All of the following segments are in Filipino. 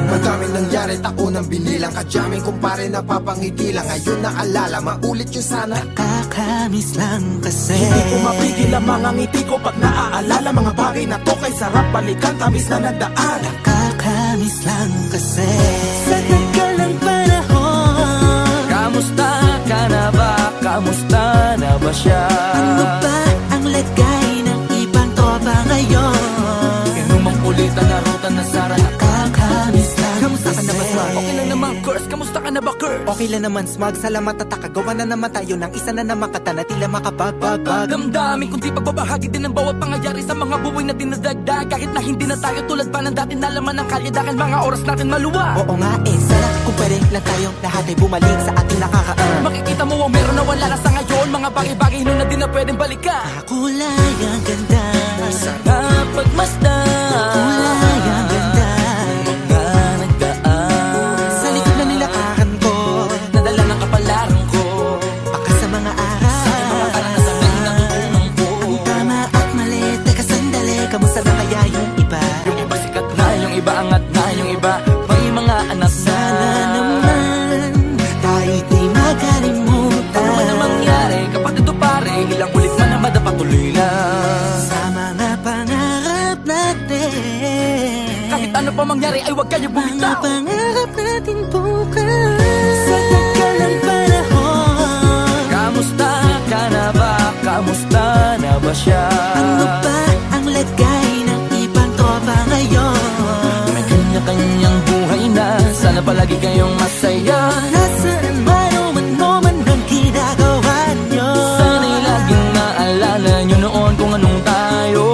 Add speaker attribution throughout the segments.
Speaker 1: Madaming nangyari, taunang binilang, kadyaming kumpare napapangiti lang. Ngayon naalala, maulit yun sana.
Speaker 2: Nakakamiss lang kasi
Speaker 3: hindi ko mapigil ang mga ngiti ko pag naaalala. Mga bagay na to kay sarap balikan, tamis na nagdaan.
Speaker 2: Nakakamiss lang kasi sa tagal ng panahon.
Speaker 4: Kamusta ka na ba? Kamusta na ba siya?
Speaker 2: Ano ba ang lagay ng ibang tropa ngayon?
Speaker 4: Inumang kulitan na ruta na sara.
Speaker 2: Nakakamiss lang.
Speaker 4: Kamusta ka na ba, Smug? Okay lang naman, Curse. Kamusta ka na ba, Curse?
Speaker 2: Okay lang naman, Smug. Salamat at nakagawa na naman tayo ng isa na naman kata na tila makabagbag.
Speaker 4: Damdamin kundi pagbabahagi din ng bawat pangyayari sa mga buhay na dinadagdag. Kahit na hindi na tayo tulad pa ng dati na laman ng kalye, dahil mga oras natin maluwa.
Speaker 2: Oo nga sana kung pwede lang tayong lahat ay bumalik sa ating nakakaan.
Speaker 4: Makikita mo ang meron na wala na sa ngayon. Mga bagay-bagay nun na di na pwedeng balikan.
Speaker 2: Kulay ang ganda,
Speaker 4: sarap pagmasdan.
Speaker 2: kulay ang ganda.
Speaker 4: Mga nagdaan
Speaker 2: Sa likod na nilakaran ko,
Speaker 4: nadala ng kapalaran ko.
Speaker 2: baka sa mga araw
Speaker 4: Sa aking mga karanasan ay natutunan ko.
Speaker 2: ang tama at mali. Teka sandali, kamusta na kaya yung iba?
Speaker 4: Yung iba sikat na, yung iba angat na, yung iba may mga anak na.
Speaker 2: Sana naman tayo'y di makalimutan.
Speaker 4: Ano man ang mangyari, kapatid o pare, ilang ulit man na madapatuloy lang.
Speaker 2: Sa mga pangarap natin,
Speaker 4: Kahit ano pa mangyari ay huwag kayo
Speaker 2: mga
Speaker 4: bumitaw.
Speaker 2: pangarap natin bukas. Sa tagal ng panahon,
Speaker 4: Kamusta ka na ba? Kamusta na ba siya?
Speaker 2: ano ba ang lagay ng ibang tropa ngayon?
Speaker 4: May kanya-kanyang buhay na, sana palagi kayong masaya.
Speaker 2: Nasaan man o man ang ginagawa nyo?
Speaker 4: Sana'y laging naalala nyo noon kung anong tayo.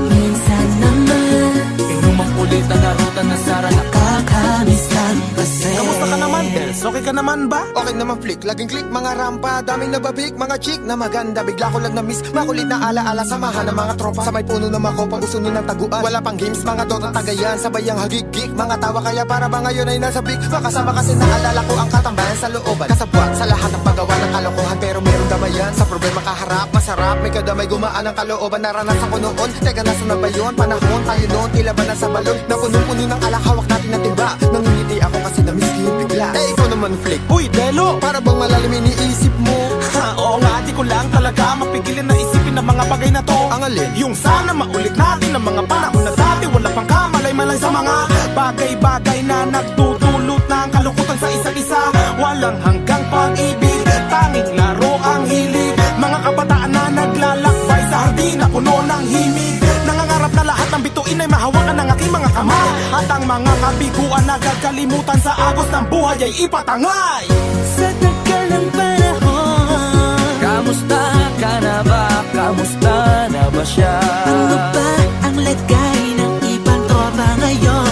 Speaker 2: Minsan naman
Speaker 4: Inumang ulit ang narutan na sara.
Speaker 2: nakakamiss lang kasi.
Speaker 3: Kamusta ka naman, Dels? Okay ka naman ba?
Speaker 1: Okay naman flick, laging click, mga rampa, daming nababik, mga chick na maganda. Bigla ko lang na-miss, makulit na alaala, samahan ng mga tropa. Sa may puno na makopa, uso nun ng taguan. Wala pang games, mga dota tagayan, sabayang hagig-gig. Mga tawa kaya para ba ngayon ay nasa big. Makasama kasi naalala ko ang katambayan sa looban. Kasabwat sa lahat ng paggawa ng kalokohan, pero merong damayan. Sa problema kaharap, masarap, may kadamay gumaan ang kalooban. Naranasan ko noon, teka nasa na ba yun? Panahon tayo noon, tila ba nasa balon? Na punong-puno ng alak, hawak natin ng timba. Nangingiti ako kasi na-miss ko yung bigla. Eh ikaw naman flick,
Speaker 3: Uy, Delo!
Speaker 1: para bang malalim iniisip mo?
Speaker 3: Ha, oo nga, di ko lang talaga mapigilin na isipin ang mga bagay na to.
Speaker 1: Ang alin?
Speaker 3: Yung sana maulit natin ang mga panahon na dati. Wala pang kamalay-malay sa mga bagay-bagay na nagdudulot ng kalungkutan sa isa't isa. Walang hanggang pag-ibig, tanging laro ang hilig. Mga kabataan na naglalakbay sa hardin na puno ng himig. Nangangarap na lahat ng bituin ay mahawakan ng aking mga kamay. At ang mga kabiguan na gagalimutan sa agos ng buhay ay ipatangay.
Speaker 2: Sa tagal ng panahon,
Speaker 4: Kamusta ka na ba? Kamusta na ba siya?
Speaker 2: ano ba ang lagay ng ibang tropa ngayon?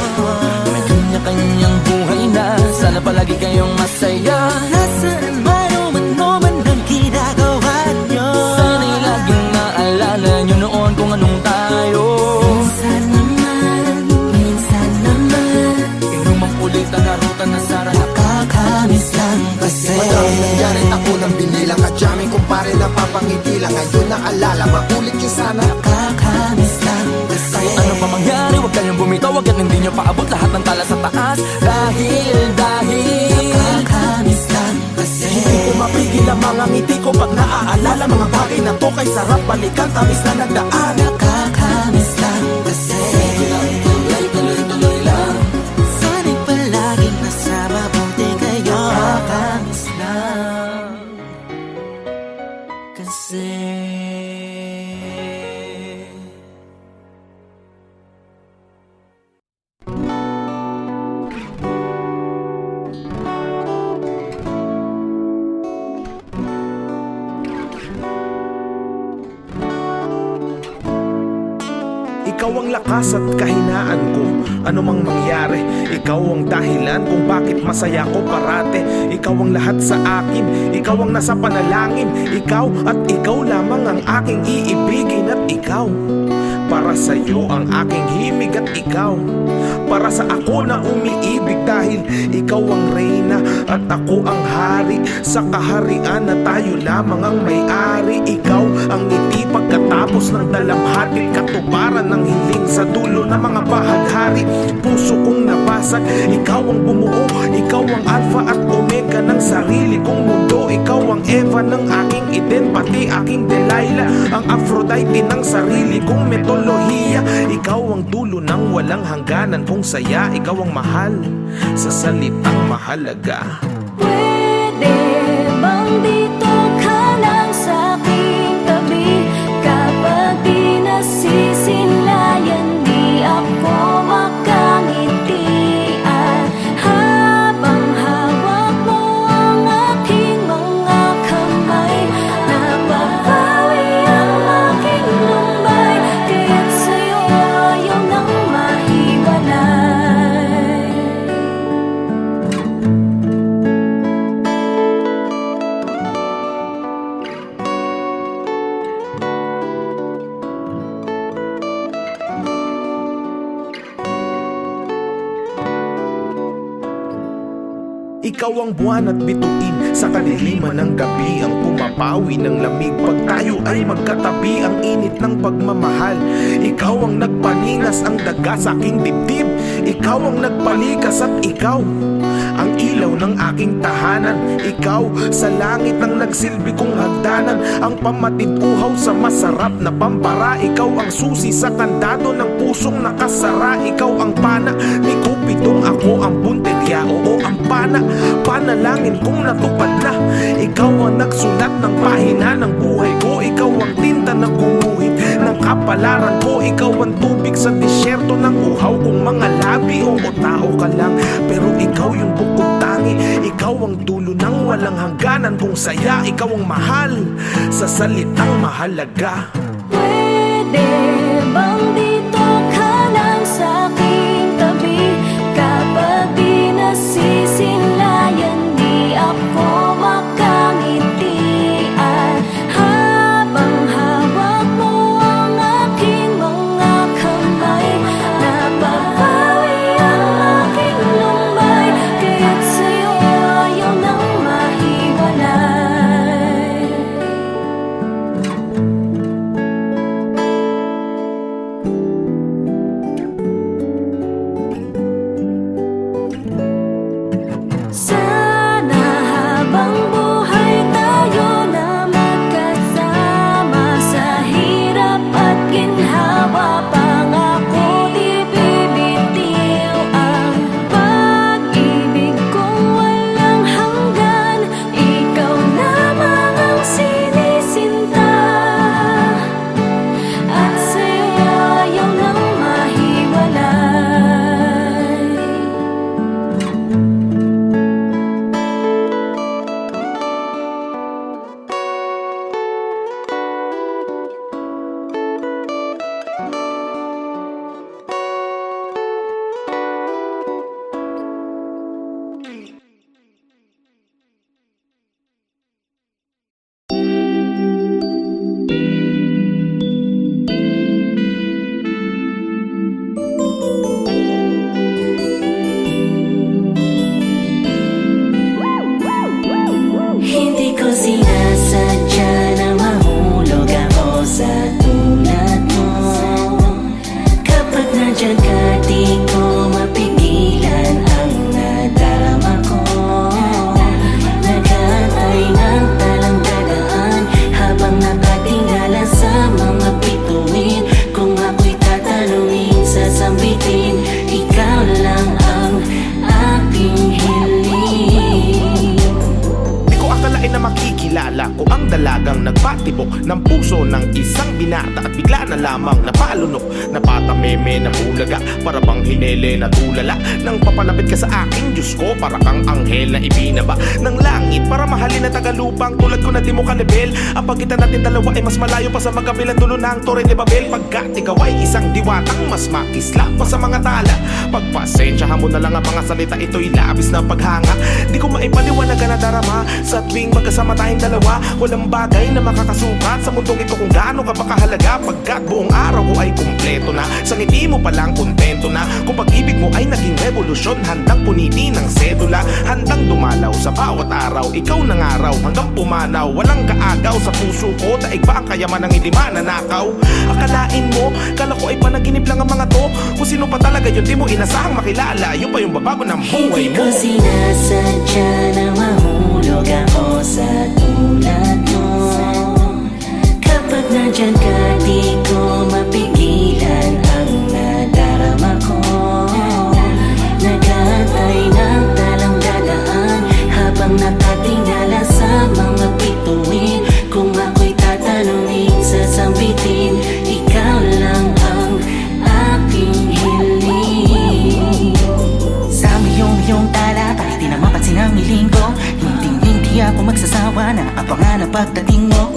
Speaker 4: May kanya-kanyang buhay na, sana palagi kayong masaya.
Speaker 2: Nasaan man o man ang ginagawa nyo?
Speaker 4: Sana'y laging naalala nyo noon kung anong tayo.
Speaker 2: Minsan naman
Speaker 4: Inumang ulit ang narutan na sara.
Speaker 2: nakakamiss lang kasi.
Speaker 1: Madaming nangyari, taunang binilang, kadyaming kumpare napapangiti lang. Ngayon naalala, maulit yun sana.
Speaker 2: Nakakamiss lang kasi.
Speaker 4: Kahit ano pa mangyari, huwag kayong bumitaw. Huwag hindi nyo paabot lahat ng tala sa taas. Dahil
Speaker 2: Nakakamiss lang kasi.
Speaker 3: Hindi ko mapigil ang mga ngiti ko pag naaalala. Mga bagay na to kay sarap balikan, tamis na nagdaan.
Speaker 2: Nakakamiss lang kasi.
Speaker 4: tuloy-tuloy lang.
Speaker 2: Sana'y palaging nasa mabuti kayo. Nakakamiss
Speaker 4: lang
Speaker 2: kasi.
Speaker 3: Ikaw ang lakas at kahinaan ko, anumang mangyari. Ikaw ang dahilan kung bakit masaya ko parate. Ikaw ang lahat sa akin, ikaw ang nasa panalangin. Ikaw at ikaw lamang ang aking iibigin. At ikaw, para sa'yo ang aking himig. At ikaw, para sa ako na umiibig. Dahil ikaw at ako ang hari sa kaharian na tayo lamang ang may-ari. Ikaw ang ngiti pagkatapos ng dalamhati, katuparan ng hiling sa dulo ng mga bahaghari. Puso kong nabasag, ikaw ang bumuo, ikaw ang alpha at omega ng sarili kong mundo. Ikaw ang Eva ng aking Eden, pati aking Delilah, ang Aphrodite ng sarili kong metolohiya. Ikaw ang dulo ng walang hangganan kong saya. Ikaw ang mahal sa salitang mahalaga.
Speaker 5: Pwede bang dito ka lang sa aking tabi? Kapag di nasisilayan, di ako makangiti. At habang hawak mo ang aking mga kamay, nababawi ang aking lumbay, kaya't sa'yo ayaw nang mahiwalay.
Speaker 3: Ikaw ang buwan at bituin sa kadiliman ng gabi, ang pumapawi ng lamig pag tayo ay magkatabi, ang init ng pagmamahal. Ikaw ang nagpaningas ang daga sa aking dibdib, ikaw ang nagpalikas at ikaw ang ilaw ng aking tahanan. Ikaw sa langit ang nagsilbi kong hagdanan, ang pamatid uhaw sa masarap na pampara. Ikaw ang susi sa kandado ng pusong nakasara. Ikaw ang pana ni Cupidong, ako ang punteria, oo ang pana. Panalangin kong natupad na. Ikaw ang nagsulat ng pahina ng buhay ko. Ikaw ang tinta na gumuhit ng kapalaran ko. Ikaw ang tubig sa disyerto ng uhaw kong mga labi. Oo, tao ka lang, pero ikaw yung bukod tangi. Ikaw ang dulo ng walang hangganan kong saya. Ikaw ang mahal sa salitang mahalaga.
Speaker 5: Pwede bang dito ka lang sa aking tabi? Kapag di nasisilayan, di ako makangiti. At habang hawak mo ang aking mga kamay, nababawi ang aking lumbay, kaya't sa'yo ayaw nang mahiwalay. Sana habang buhay tayo na magkasama, sa hirap at ginhawa, pangako di bibitiw ang pag-ibig kong walang hanggan. Ikaw lamang ang sinisinta, at sa'yo ayaw nang mahiwalay. Hindi ko sinasadya na mahulog ako sa tulad mo. Kapag nandyan ka, di ko mapigilan ang nadarama ko. Nag-aantay ng talang-dagaan habang nakatingala sa mga bituin. Kung ako'y tatanungin, sasambitin, ikaw lang ang aking hiling.
Speaker 3: Di ko akalain na makikilala ko ang dalagang nagpatibok ng puso ng isang binata, at bigla na lamang napalunok, napatameme, napulaga, para bang hinele na tulala. Nang papalapit ka sa aking Diyos ko, para kang anghel na ibinaba ng langit, para mahalin na tagalupang tulad ko na di mo kalibel. Ang pagitan natin dalawa ay mas malayo pa sa magkabilang dulo ng Torre de Babel. Pagkat ikaw ay isang diwatang mas makislap pa sa mga tala, pagpasensyahan mo na lang ang mga salita, ito'y labis na paghanga. Di ko maipaliwanag na darama sa tuwing magkasama tayong dalawa. Walang bagay bagay na makakasukat sa mundong ito kung gaano ka ba kahalaga. Pagkat buong araw ko ay kumpleto na, sa ngiti mo palang kontento na. Kung pag-ibig mo ay naging revolusyon, handang punitin ng sedula, handang dumalaw sa bawat araw. Ikaw ng araw hanggang pumanaw, walang kaagaw sa puso ko. Daig ba ang kayaman ng hindi mananakaw? Akalain mo, kala ko ay panaginip lang ang mga to. Kung sino pa talaga yun, di mo inasahang makilala. Yun pa yung babago ng buhay
Speaker 5: Hindi
Speaker 3: mo.
Speaker 5: ko sinasadya na mahulog ako sa tulad mo. Kapag nandyan ka, di ko mapigilan ang nadarama ko. Nag-aantay ng talang dadaan habang nakatingala sa mga bituin. Kung ako'y tatanungin, sasambitin, ikaw lang ang aking hiling.
Speaker 2: Sa iyong tala, kahit di na mapansin ang hiling ko, hindi ako magsasawa na abangan ang pagdating mo.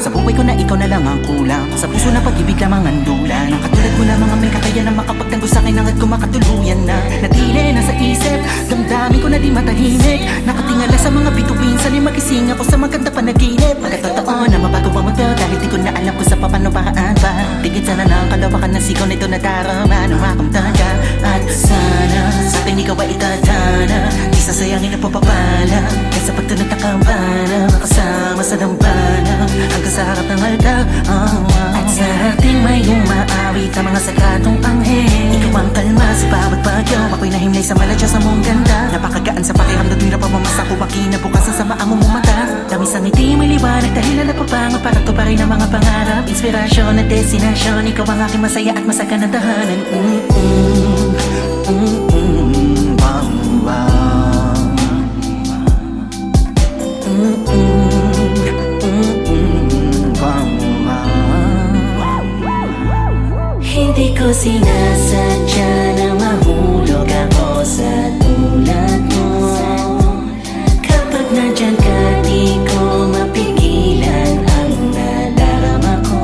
Speaker 2: Sa buhay ko na ikaw na lang ang kulang, sa puso na pag-ibig lamang ang dulan. Ang katulad ko na mga may kakayanan makapagtanggol sa akin hanggat ko makatuluyan na. Natili na sa isip, damdamin ko na di matahimik. Nakatingala sa mga bituin, sana'y magising ako sa maganda panaginip. Pagkatotoo na mabago ang mundo, dahil di ko na alam kung sa paano paraan pa. Tingin sana na ang kalawakan ng sigaw nito na darama nung makamtan ka. At sana sa akin ikaw ay itatana, di sasayangin ang papapala. Kaya sa pagtunod na kampana, makasama sa dambana hanggang sa harap ng altar. At sa ating may umaawit ang mga sagatong anghel. Ikaw ang kalma sa bawat bagyo, ako'y nahimlay sa maladya sa mong ganda. Napakagaan sa pakiramdam, tira pa mamasa ko makinabukasan sa maamo mong mata. Tamis ang ngiti, may liwanag dahil na napapangap para to pa rin ang mga pangarap. Inspirasyon at destinasyon, ikaw ang aking masaya at masagan na tahanan. Wow, wow.
Speaker 5: Hindi ko sinasadya na mahulog ako sa tulad mo. Kapag nandyan ka, di ko mapigilan ang nadarama ko.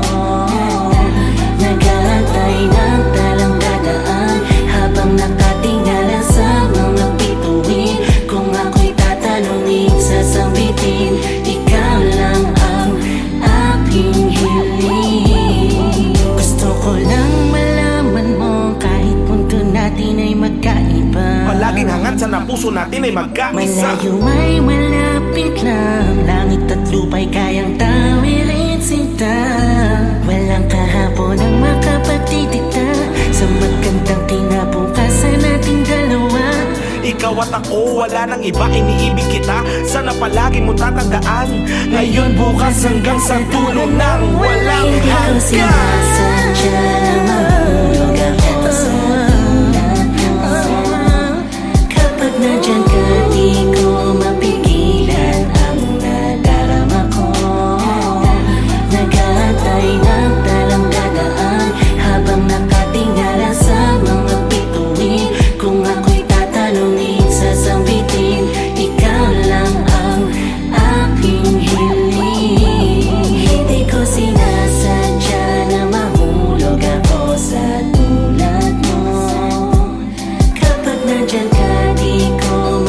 Speaker 5: Nag-aantay ng talang dadaan habang nakatingala sa mga bituin. Kung ako'y tatanungin, sasambitin, ikaw lang ang aking hiling. Gusto ko lang malaman mo kahit punto natin ay magkaiba.
Speaker 3: Palaging hangad sa puso natin ay magkaisa.
Speaker 5: Malayo ay malapit lang, langit at lupa'y kayang tawirin sinta. Walang kahapon ang makapagtitikta sa magandang kinabukasan nating dalawa.
Speaker 3: Ikaw at ako, wala nang iba, iniibig kita. Sana palagi mo tatandaan, ngayon, bukas, hanggang sa dulo ng walang
Speaker 5: Hindi ko
Speaker 3: hanggan.
Speaker 5: sinasadya na mahulog ako sa tulad mo. Kapag nandyan ka, di ko mapigilan ang nadarama ko. Nag-aantay ng talang dadaan habang nakatingala sa mga bituin. Kung ako'y tatanungin, sasambitin, ikaw lang ang aking hiling. Hindi ko sinasadya na mahulog ako sa tulad mo. Kapag nandyan ka, di ko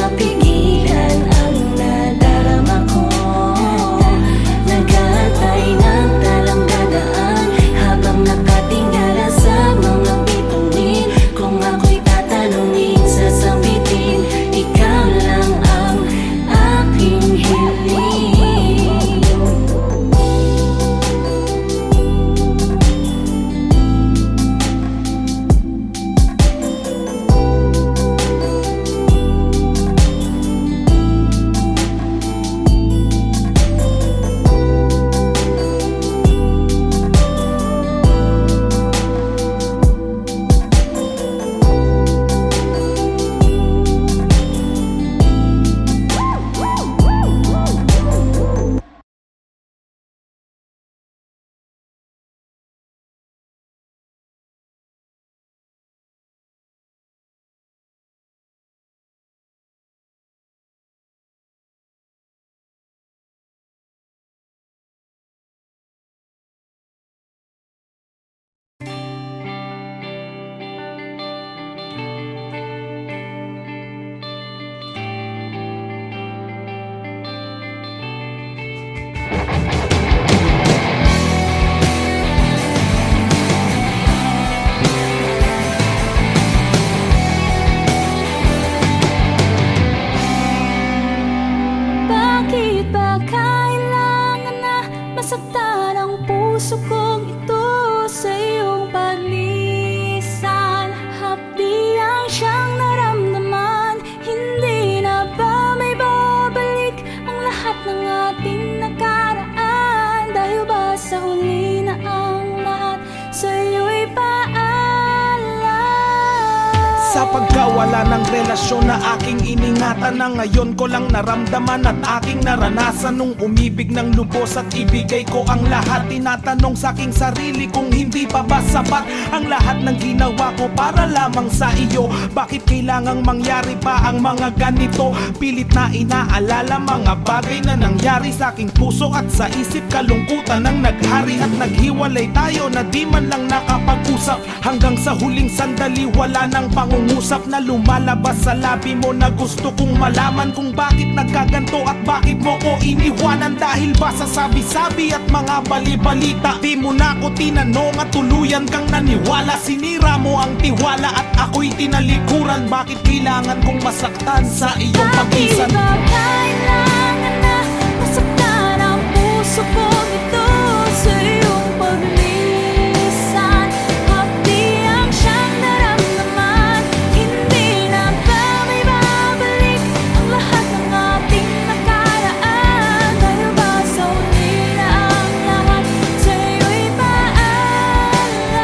Speaker 3: wala ng relasyon na aking iningatan, na ngayon ko lang naramdaman at aking naranasan. Nung umibig ng lubos at ibigay ko ang lahat, tinatanong sa aking sarili kung hindi pa ba sapat ang lahat ng ginawa ko para lamang sa iyo. Bakit kailangang mangyari pa ang mga ganito? Pilit na inaalala mga bagay na nangyari sa aking puso at sa isip. Kalungkutan ang naghari at naghiwalay tayo na di man lang nakapag-usap. Hanggang sa huling sandali wala nang pangungusap na lumalabas sa labi mo, na gusto kong malaman kung bakit nagkaganto at bakit mo ko iniwanan. Dahil ba sa sabi-sabi at mga bali-balita, di mo na ko tinanong at tuluyan kang naniwala. Sinira mo ang tiwala at ako'y tinalikuran. Bakit kailangan kong masaktan sa iyong pagisan?
Speaker 5: Bakit ba kailangan na masaktan ang puso ko ito sa iyong paglisan? Hapdi ang siyang naramdaman, hindi na ba may babalik ang lahat ng ating nakaraan? Dahil ba sa huli na ang lahat sa'yo'y paalam?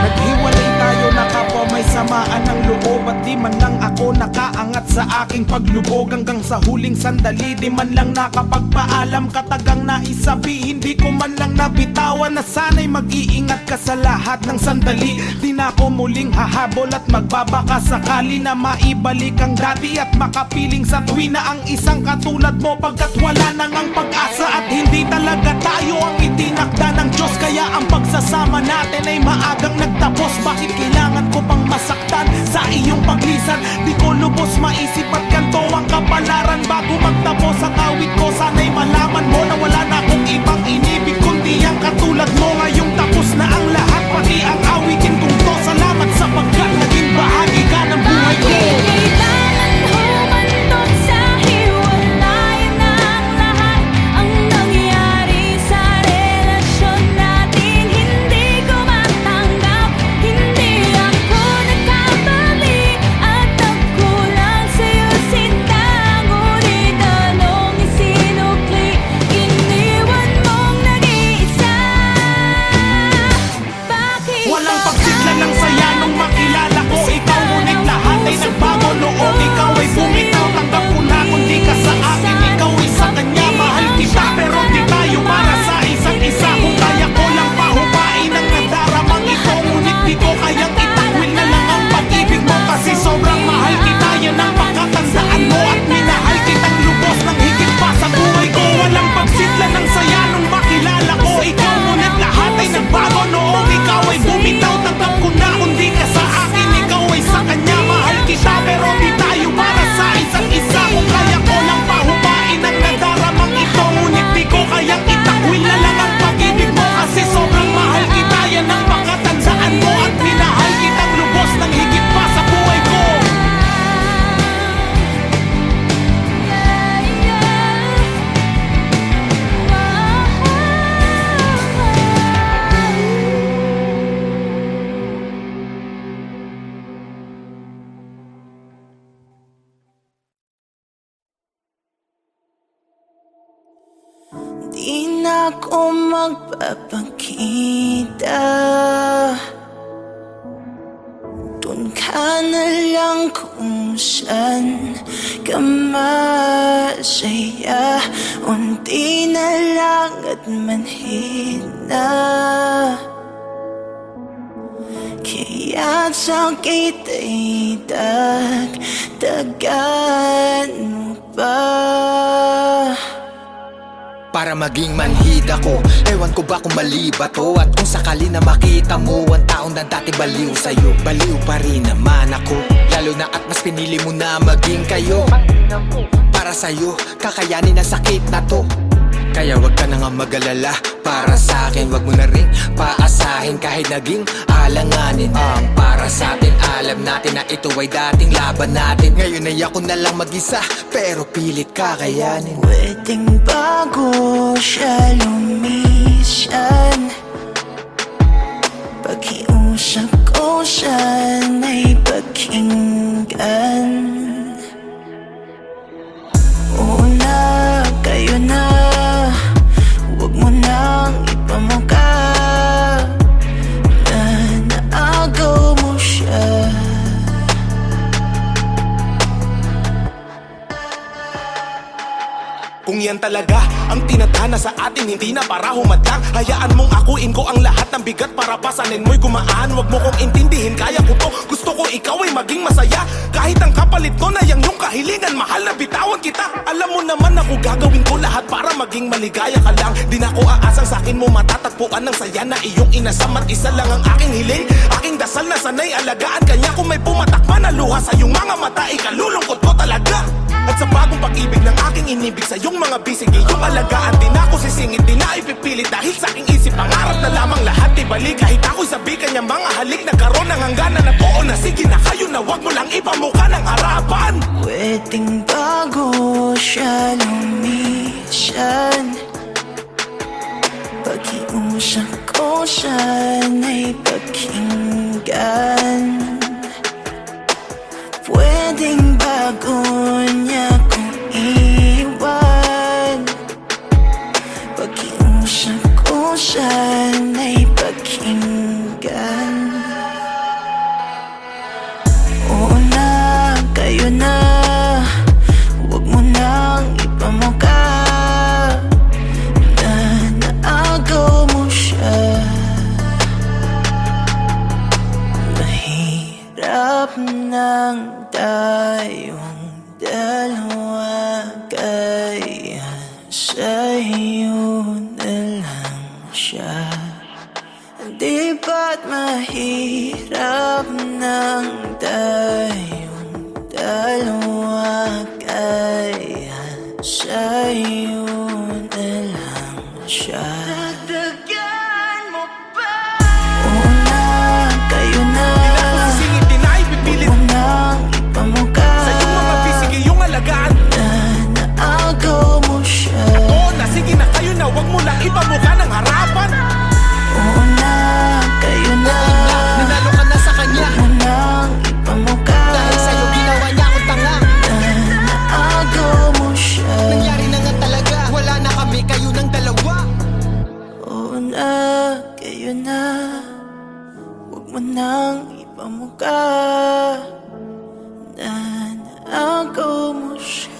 Speaker 3: Naghiwalay tayo na kapwa may samaan ng loob, at di man lang ako nakaangat sa aking paglubog. Hanggang sa huling sandali di man lang nakapagpaalam. Katagang naisabi, hindi ko man lang nabitawan na sana'y mag-iingat ka sa lahat ng sandali. Di na ako muling hahabol at magbabaka sakali na maibalik ang dati at makapiling sa tuwi na ang isang katulad mo, pagkat wala nang ang pag-asa at hindi talaga tayo ang itinakda ng Diyos. Kaya ang pagsasama natin ay maagang nagtapos. Bakit kailangan ko pang masaktan sa iyong paglisan? Di ko lubos maisip at ganto ang kapalaran. Bago magtapos ang awit ko, sana'y malaman mo na wala na akong ibang inibig kundi ang katulad mo. Ngayong tapos na ang lahat, pati ang awitin kong to. Salamat sapagkat naging bahagi ka ng buhay ko.
Speaker 5: Kailangan humantong sa hiwalayan ng lahat ang nangyari sa relasyon natin. Hindi ko matanggap, hindi ako nagkamali at nagkulang sa'yo sinta. Ngunit anong isinukli, iniwan mong nag-iisa. Bakit
Speaker 3: Walang pagsigla ng saya nung makilala ko ikaw, ngunit lahat ay nagbago noong ikaw ay bumitaw. Tanggap ko na kung di ka sa akin, ikaw ay sa kanya. Mahal kita pero di tayo para sa isa't isa. Kung kaya ko lang pahupain ang nadaramang ito, ngunit di ko kayang itakwil na lang ang pag-ibig mo. Kasi sobrang mahal kita, yan ang pakatandaan mo. At minahal kitang lubos ng higit pa sa buhay ko. Walang pagsigla ng saya nung makilala ko ikaw, ngunit lahat ay nagbago noong ikaw ay bumitaw. Tanggap ko na kung di ka sa akin, ikaw ay sa kanya. Mahal kita pero di tayo para sa isa't isa. Kung kaya ko lang pahupain ang nadaramang ito, ngunit di ko kayang itakwil na lang ang pag-ibig mo. Kasi sobrang mahal kita, yan ang pakatandaan mo. At minahal kitang lubos ng higit pa sa buhay ko.
Speaker 5: Di na ako magpapakita, dun ka na lang kung saan ka masaya. Unti na lang at manhid na, kaya't sakit ay dagdagan mo pa.
Speaker 1: Para maging manhid ako, ewan ko ba kung mali ba to? At kung sakali na makita mo ang taong na dati baliw sa'yo, baliw pa rin naman ako. Lalo na at mas pinili mo na maging kayo. Para sa'yo, kakayanin ang sakit na to. Kaya wag ka na nga mag-alala, para sa akin wag mo na rin paasahin. Kahit naging alanganin ang para sa atin, alam natin na ito ay dating laban natin. Ngayon ay ako na lang mag-isa, pero pilit kakayanin.
Speaker 5: Pwedeng bago siya lumisan, pakiusap ko sana'y pakinggan. Una, kayo na, huwag mo nang ipamukha na naagaw mo siya.
Speaker 3: Kung yan talaga ang tinadhana sa atin, hindi na para humadlang. Hayaan mong akuin ko ang lahat ng bigat para pasanin mo'y gumaan. Huwag mo kong intindihin, kaya ko to. Gusto ko ikaw ay maging masaya. Kahit ang kapalit ko na yang iyong kahilingan, mahal na bitawan kita. Alam mo naman ako gagawin ko lahat para maging maligaya ka lang. Di na ko aasang sa akin mo matatagpuan ng saya na iyong inasam. At isa lang ang aking hiling, aking dasal na sanay alagaan kanya. Kung may pumatakman na luha sa iyong mga mata, ikalulungkot ko talaga. At sa bagong pag-ibig ng aking inibig sa iyong mga bisig, iyong alagaan, di na ako sisingit, di na ipipilit. Dahil sa aking isip, pangarap na lamang lahat ibalik. Kahit ako'y sabi kanya mga halik, nagkaroon ng hangganan na oo na sige na kayo na wag mo lang ipamukha ng harapan.
Speaker 5: Pwedeng bago siya lumisyan, pag-iusap ko siya na'y pakinggan. Pwedeng bago niya kong iwan, pag-iusap ko siya na'y pakinggan. Oo na, kayo na, huwag mo nang ipamukha na naagaw mo siya. Mahirap nang tayong dalawa, kaya sa'yo na lang siya. Di ba't mahirap nang tayong dalawa, kaya sa'yo na lang siya. Dagdagan mo pa? Oo na, kayo na,
Speaker 3: Di na ako sisingit, di na ipipilit.
Speaker 5: huwag mo nang ipamukha
Speaker 3: Sa iyong mga bisig, iyong alagaan.
Speaker 5: na naagaw mo siya.
Speaker 3: Oo na sige na kayo na wag mo lang ipamukha ng harapan.
Speaker 5: Oo na, kayo na,
Speaker 1: Nanalo ka na sa kanya,
Speaker 5: huwag mo nang ipamukha
Speaker 1: dahil sa'yo ginawa niya akong tanga.
Speaker 5: na naagaw mo siya.
Speaker 1: Nangyari na nga talaga, wala na kami, kayo ng dalawa.
Speaker 5: Oo na, kayo na, huwag mo nang ipamukha na naagaw mo siya.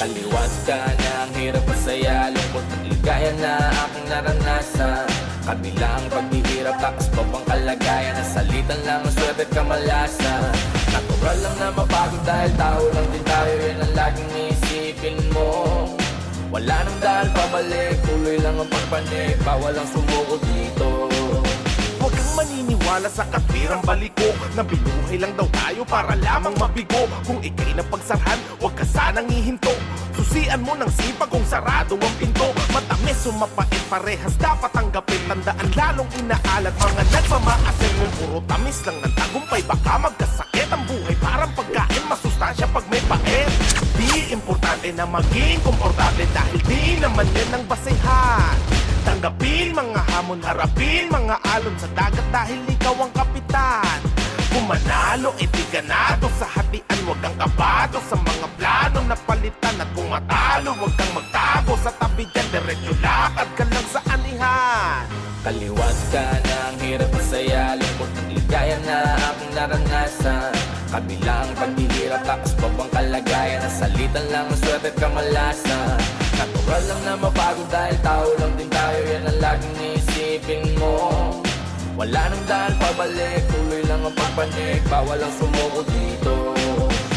Speaker 4: Kaliwat ka na ang hirap at saya, lungkot at ligaya na aking naranasan. Kabilang paghihirap, takas pa bang kalagayan, nasalitan lang ang swerte at kamalasan. Natural lang na mapagod dahil tao lang din tayo, yan ang laging iisipin mo. Wala nang dahil pabalik, tuloy lang ang pagpanik, bawal ang sumuko dito.
Speaker 3: Huwag kang maniniwala sa katwirang baliko na binuhay lang daw tayo para lamang mabigo. Kung ika'y napagsarhan, huwag ka sanang ihinto. Susian mo ng sipag kung sarado ang pinto. Matamis o mapait, parehas dapat tanggapin. Tandaan lalong inaalat mga nagmamaasin. Kung puro tamis lang ng tagumpay, baka magkasakit ang buhay. Parang pagkain, masustansya pag may pait. Di importante na maging komportable dahil di naman yan ang basehan. Tanggapin mga hamon, harapin mga alon sa dagat dahil ikaw ang kapitan. Kung manalo, di ganado sa hatian, huwag kang kabado sa mga planong napalitan. At kung matalo, huwag kang magtago sa tabi dyan, diretso lakad ka lang sa anihan.
Speaker 4: Kaliwat ka na ang hirap at saya, lungkot at ligaya na aking naranasan. Kabilang paghihirap, takas pa bang kalagayan, nasalitan lang ang swerte at kamalasan. Natural lang na mapagod dahil tao lang din tayo, yan ang laging iisipin mo. Wala nang dahil pabalik, tuloy lang ang pagpanik, bawal ang sumuko dito.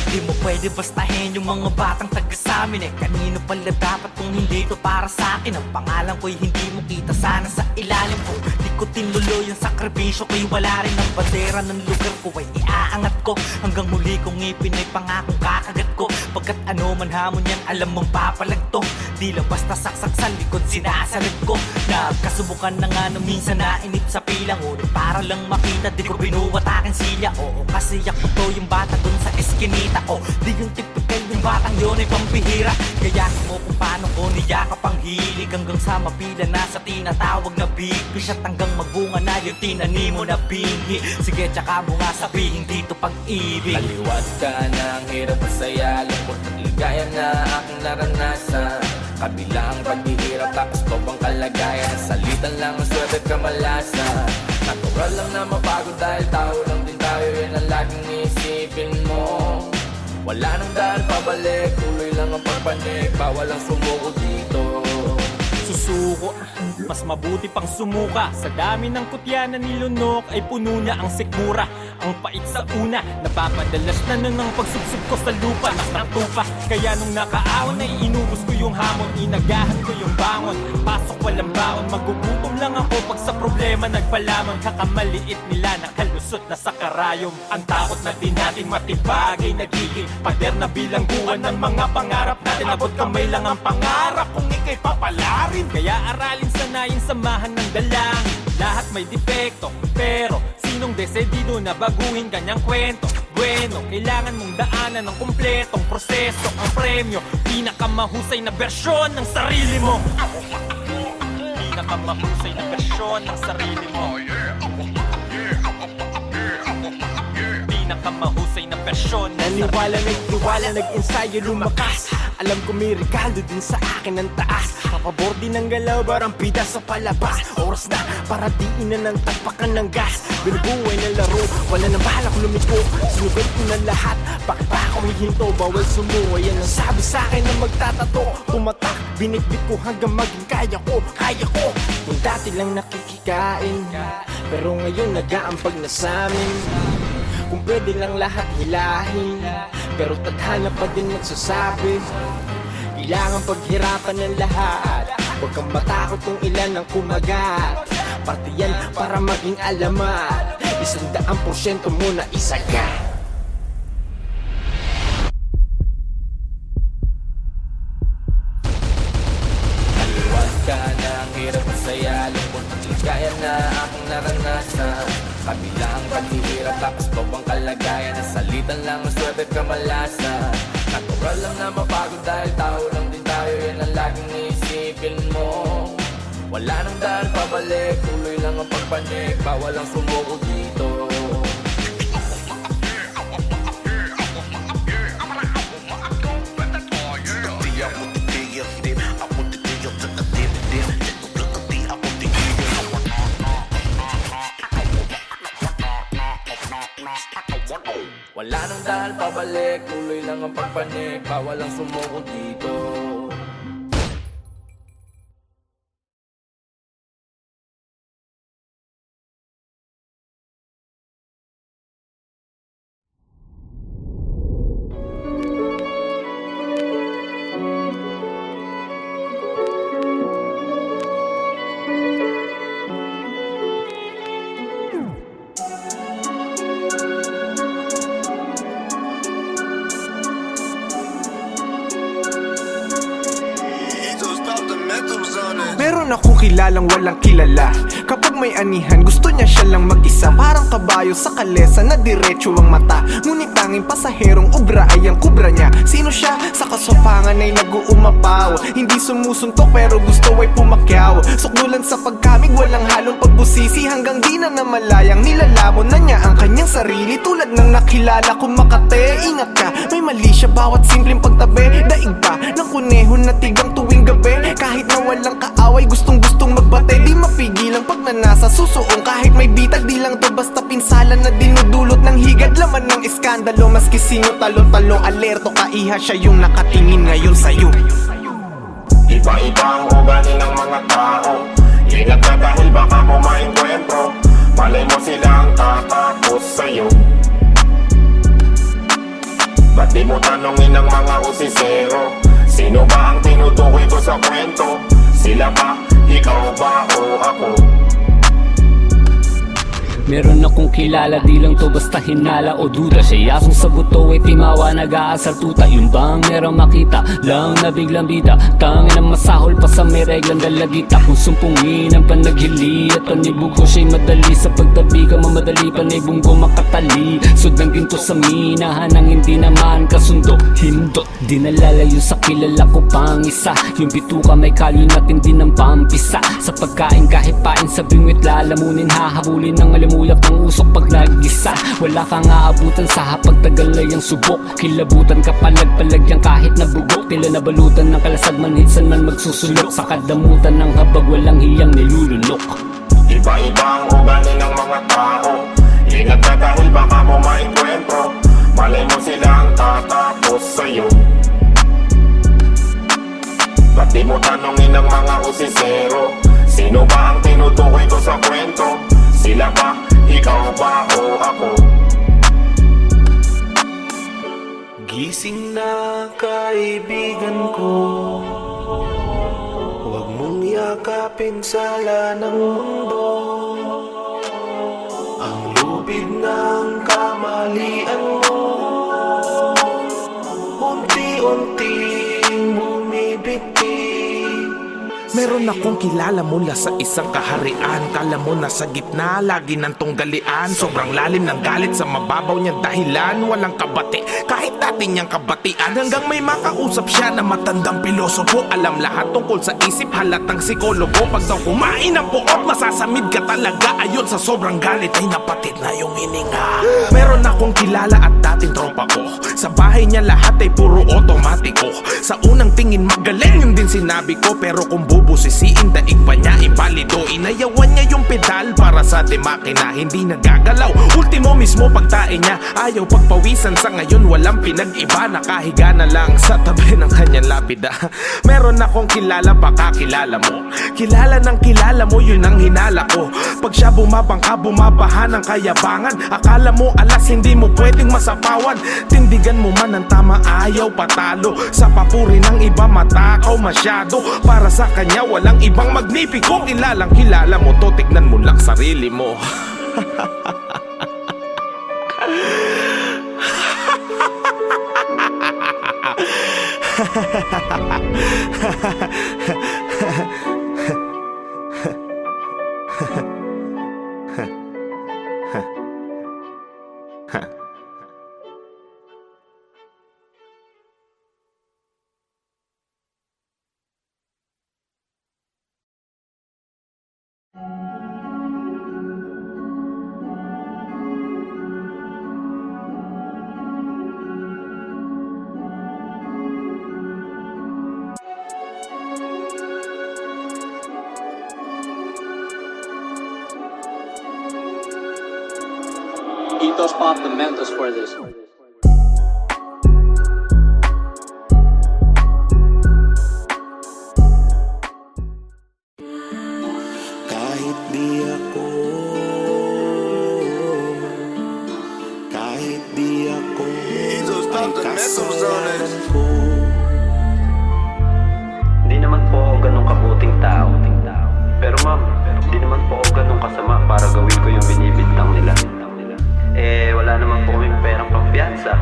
Speaker 2: Di mo pwede bastahin yung mga batang taga samin. Kanino pala dapat kung hindi to para sa akin? Ang pangalan ko'y hindi mo kita sana sa ilalim ko. Di ko tinuloy ang sakripisyo ko'y wala rin ang bandera ng lugar ko ay iaangat ko. Hanggang huli kong ipinay pangakong kakagat ko. Pagkat ano man hamon yan, alam mong papalagto. Di lang basta saksak sa likod, sinasalag ko. Nagkasubukan na nga nung minsan nainip sa pilang. Ngunit para lang makita, di ko binuwat aking silya. Oo, kasi ako to yung bata dun sa eskinita. O, di yung typical yung batang yun ay pambihira. Gayahin mo kung paano ko niyakap ang hilig hanggang sa mapila na sa tinatawag na big fish. At hanggang
Speaker 6: magbunga na yung tinanim mo na binhi. Sige, tsaka mo nga sabihin dito pag-ibig.
Speaker 4: Kaliwat ka ng hirap at saya, lungkot at ligaya na aking naranasan. Kabilang paghihirap tapos bang kalagayan, nasalitan lang ang swerte at kamalasan. Natural lang na mapagod dahil tao lang din tayo, yan ang laging isipin mo. Wala nang dahil pabalik, tuloy lang ang pagpanik, bawal ang sumuko dito.
Speaker 6: Susuko, mas mabuti pang sumuka. Sa dami ng kutya na nilunok ay puno na ang sikmura. Ang pait sa una, napapadalas na nun ang pagsubsob ko sa lupa. Mas natupa, kaya nung nakaaon ay inubos ko yung hamon, inagahan ko yung bangon. Pasok walang baon, magugutom lang ako pag sa problema nagpalamon. Kakamaliit nila nakalusot na sa karayom. Ang takot na di natin matibag ay nagiging pader na bilangguan ng mga pangarap natin. Abot kamay lang ang pangarap kung ikay papalarin. Kaya aralin sanayin samahan ng dalangin. Lahat may depekto, pero sinong desedido na baguhin kanyang kwento? Bueno, kailangan mong daanan ng kumpletong proseso. Ang premyo, pinakamahusay na bersyon ng sarili mo. Pinakamahusay na bersyon ng sarili mo. Pinakamahusay na bersyon ng sarili mo.
Speaker 3: Naniwala, nagtiwala, nag-ensayo, lumakas. Alam ko may regalo din sa akin ng taas. Kapabor din ng galaw, barang pida sa palabas. Oras na para diin na ng tapakan ng gas. Binubuhay ng laro, wala nang balak lumiko. Sinugat ko na lahat, bakit pa ako hihinto? Bawal sumuha, yan ang sabi sa akin na magtatato. Pumatak, binitbit ko hanggang maging kaya ko. Yung dati lang nakikikain, pero ngayon nag-aampag na sa'min. Kung pwede lang lahat hilahin, pero tadhana pa din magsasabi. Kailangan paghirapan ng lahat, huwag kang matakot kung ilan ang kumagat. Parte yan para maging alamat, 100% mo na isagat.
Speaker 4: Kaliwat ka ng hirap at saya, lungkot at ligaya na aking naranasan. Kabilang paghihirap tapos bang kalagayan, nasalitan lang ang swerte at kamalasan. Natural lang na mapagod dahil tao lang din tayo, yan ang laging isipin mo. Wala nang dahil pabalik, tuloy lang ang pagpanik, bawal ang sumuko dito. Wala nang dahil pabalik, tuloy lang ang pagpanik, bawal ang sumuko dito.
Speaker 3: Meron ako kilalang walang kilala. Kapag may anihan, gusto niya siya lang mag-isa. Parang kabayo sa kalesa na diretso ang mata. Ngunit tanging pasaherong ubra ay ang kubra niya. Sino siya? Sa kasopangan ay nag-uumapaw. Hindi sumusuntok pero gusto ay pumakyaw. Sukdulan sa pagkamig, walang halong pagbusisi. Hanggang di na namalayang nilalamon na niya ang kanyang sarili. Tulad ng nakilala kong Makate. Ingat ka, may mali siya bawat simpleng pagtabi. Daig pa ng kuneho na tigang tuwing gabi. Kahit na walang kaaway, gustong-gustong magbate. Di mapigilang pag nanasa susuong. Kahit may bitag, di lang to basta pinsalan na dinudulot ng higad. Laman ng iskandalo, maski sino talong-talong. Alerto ka, iha siya yung nakatingin ngayon sa'yo.
Speaker 7: Iba-iba ang ugali ng mga tao. Ingat ka dahil baka mo maengkwentro. Malay mo sila ang tatapos sa'yo. Ba't di mo tanongin ang mga usisero? Sino ba ang tinutukoy ko sa kwento? Sila ba? Ikaw ba o ako?
Speaker 8: Meron akong kilala, di lang to basta hinala o duda. Siya yasong sa buto ay timawa, nag-aasar tuta. Yung bang meron makita lang na biglang bida. Tangin ang masahol pa sa may reglang dalagita. Kung sumpungin ang panaghili at panibog ko siya'y madali. Sa pagtabi ka mamadali, panibong ko makatali. Sudang ginto sa minahan ang hindi naman kasundo. Hindot, di nalalayo sa kilala ko pang isa. Yung bituka may kalyo na tindi ng pampisa. Sa pagkain kahit pain sa bingwit lalamunin. Hahabulin ng alimulak ng usok pag nag-isa. Wala kang aabutan sa hapag tagal na yung subok. Kilabutan ka palag-palagyang kahit nabugok. Tila nabalutan ng kalasag manhitsan man magsusulok. Sa kadamutan ng habag walang hiyang nilulunok.
Speaker 7: Iba-iba ang ugali ng mga tao. Ingat ka dahil baka mo maengkwentro. Malay mo sila ang tatapos sa'yo. Ba't di mo tanongin ang mga usisero? Sino ba ang tinutukoy ko sa kwento? Sila ba? Ikaw ba o ako?
Speaker 3: Gising na kaibigan ko, huwag mong yakapin sala ng mundo. Ang lupig ng kamalian mo, unti-unting bumibigti. Meron akong kilala mula sa isang kaharian. Kala mo nasa gitna, lagi ng tunggalian. Sobrang lalim ng galit sa mababaw niyang dahilan. Walang kabati, kahit dati niyang kabatian. Hanggang may makausap siya na matandang pilosopo. Alam lahat tungkol sa isip, halatang psikologo. Pag daw kumain ng puot, masasamid ka talaga. Ayon sa sobrang galit ay napatid na yung hininga. Meron akong kilala at dating tropa ko. Sa bahay niya lahat ay puro otomatiko. Sa unang tingin magaling yung din sinabi ko. Pero kung bubusisiin, daig pa niya imbalido. Inayawan niya yung pedal para sa makina hindi nagagalaw. Ultimo mismo pagtae niya, ayaw pagpawisan. Sa ngayon walang pinag-iba, nakahiga na lang sa tabi ng kanyang lapida. Meron akong kilala, baka kilala mo. Kilala ng kilala mo, yun ang hinala ko. Pag siya bumabangka, bumabaha ng kayabangan. Akala mo alas, hindi mo pwedeng masapawan. Tindigan mo man ang tama, ayaw patalo. Sa papuri ng iba, matakaw masyado. Para sa kanya walang ibang magnipiko. Kilalang kilala mo to, tignan mo lang sarili mo.
Speaker 9: Ethos Pop the Mentos for this.
Speaker 3: Kahit di ako, kahit di ako ay kasalanan ko.
Speaker 10: Di naman po ako ganun kabuting tao. Pero ma'am, di naman po ako ganun kasama para gawin ko yung binibintang nila. Eh, wala naman po kaming perang pampiyansa.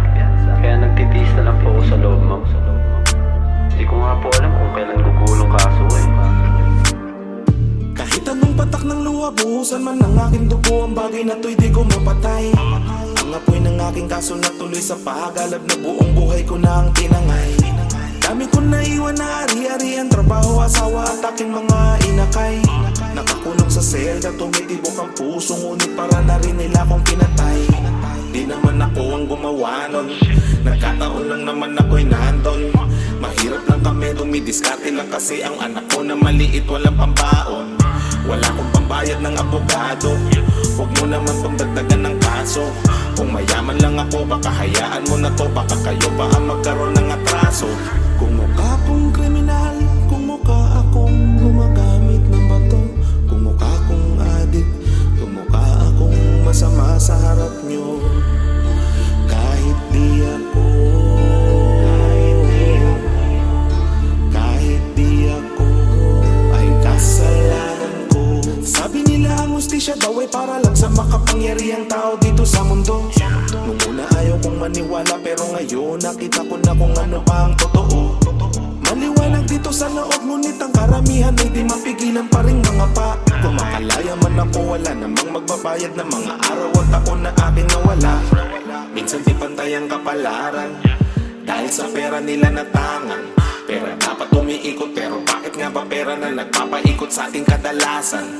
Speaker 10: Kaya nagtitiis na lang po ako sa loob, ma'am. Di ko nga po alam kung kailan gugulong kaso eh.
Speaker 3: Kahit anong patak ng luha, buhusan man ng aking dugo. Ang bagay na to'y di ko mapatay. Ang apoy ng aking kaso na tuloy sa paghalab na buong buhay ko na ang tinangay. Dami ko naiwan na ari-arian, trabaho, asawa at aking mga inakay. Nakakulong sa selda, tumitibok ang puso, ngunit para na rin nila akong pinatay. Di naman ako ang gumawa nun, nagkataon lang naman ako'y nandun. Mahirap lang kami, dumidiskarte lang kasi ang anak ko na maliit, walang pambaon. Wala akong pambayad ng abogado, huwag mo naman pang dagdagan ng kaso. Kung mayaman lang ako, baka hayaan mo na to, baka kayo pa ang magkaroon ng atraso. Kung mukha kong kriminal, kung mukha akong gumagamit ng bato, kung mukha kong adik, kung mukha akong masama sa harap nyo. Kahit di ako, kahit di ako ay kasalanan ko. Sabi nila ang hustisya daw ay para lang sa makapang maniwala pero ngayon nakita ko na kung ano pa ang totoo. Maliwanag dito sa loob, ngunit ang karamihan ay di mapigilan pa rin mga pa. Kung makalaya man ako, wala namang magbabayad ng mga araw at taon na akin nawala. Minsan di pantay ang kapalaran, dahil sa pera nila natangan. Pera dapat umiikot, pero bakit nga ba pera na nagpapaikot sa ating kadalasan?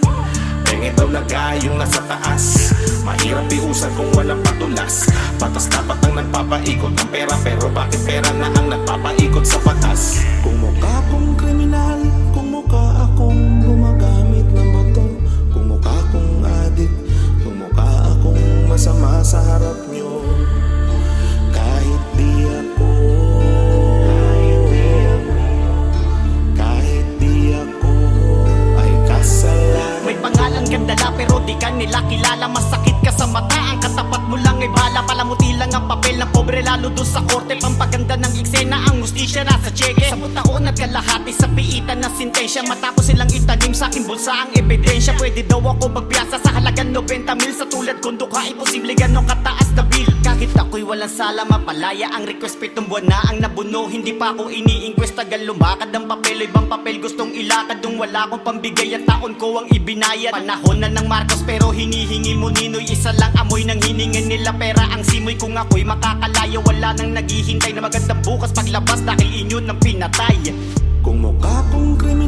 Speaker 3: Penge daw lagay yung nasa taas, mahirap iusad kung walang patulas. Batas dapat ang nagpapaikot ng pera, pero bakit pera na ang nagpapaikot sa batas? Kung mukha akong kriminal, kung mukha akong gumagamit ng bato, kung mukha akong adik, kung mukha akong masama sa harap nyo, kahit di ako, kahit di ako ay kasalanan.
Speaker 6: May pangalan kang dala pero di ka nila kilala. Masakit ka sa mata, ang katapat mo lang ay bala. Palamuti lang ang papel ng pobre lalo doon sa korte. Pampaganda ng eksena, ang hustisya nasa tseke. 10 taon at kalahati sa piitan na sintensya. Matapos silang itanim sa aking bulsa ang ebidensya. Pwede daw ako magpiyasa sa halagang 90 mil. Sa tulad kong dukha, imposible ganong kataas na bill. Kahit ako'y walang sala, mapalaya ang request. 7 buwan na ang nabuno, hindi pa ako ini-inquest. Tagal lumakad ang papel, ibang papel gustong ilakad. Nung wala akong pambigay at taon ko ang ibinayad. Panahon na ng Marcos pero hinihingi mo ninoy. Isa lang amoy ng hiningan nila pera ang simoy. Kung ako'y makakalaya, wala nang naghihintay na magandang bukas paglabas dahil inyo ng pinatay.
Speaker 3: Kung mukha akong kriminal,